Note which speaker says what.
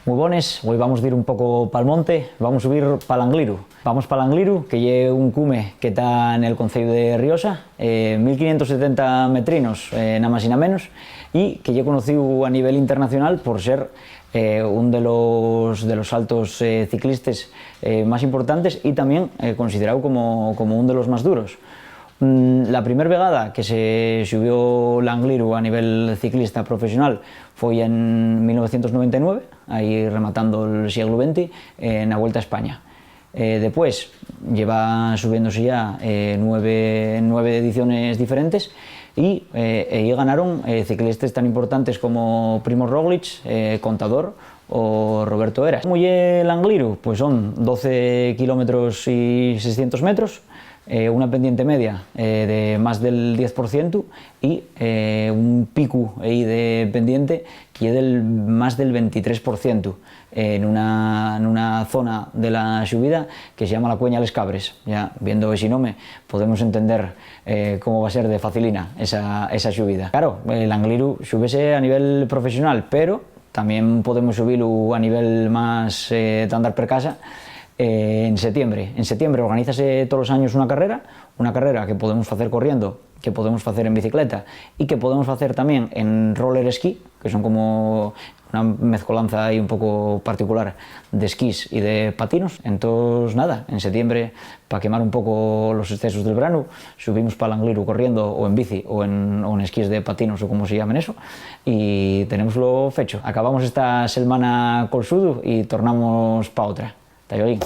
Speaker 1: Muy bones, hoy vamos a ir un poco pa'l monte, vamos a subir pa l'Angliru. Vamos pa l'Angliru, que es un cume que está en el concello de Riosa, 1570 metrinos, nada más y nada menos, y que ya conocido a nivel internacional por ser uno de los saltos ciclistas más importantes y también considerado como uno de los más duros. La primera vegada que se subió l'Angliru a nivel ciclista profesional fue en 1999, ahí rematando el siglo XX, en la Vuelta a España. Después lleva subiéndose ya 9 ediciones diferentes y ganaron ciclistas tan importantes como Primož Roglič, Contador o Roberto Heras. ¿Cómo es l'Angliru? Pues son 12 kilómetros y 600 metros, una pendiente media de más del 10% y un pico ahí de pendiente que es más del 23% en una zona de la subida que se llama la Cueña Les Cabres. Ya viendo ese nombre podemos entender cómo va a ser de facilina esa subida. Claro, l'Angliru súbese a nivel profesional, pero también podemos subirlo a nivel más de andar per casa. En septiembre. En septiembre organízase todos los años una carrera que podemos hacer corriendo, que podemos hacer en bicicleta y que podemos hacer también en roller esquí, que son como una mezcolanza ahí un poco particular de esquís y de patinos. Entonces nada, en septiembre, para quemar un poco los excesos del verano, subimos para l'Angliru corriendo o en bici o en esquís de patinos o como se llamen eso, y tenemoslo fecho. Acabamos esta semana col sudo y tornamos para otra. Hasta luego.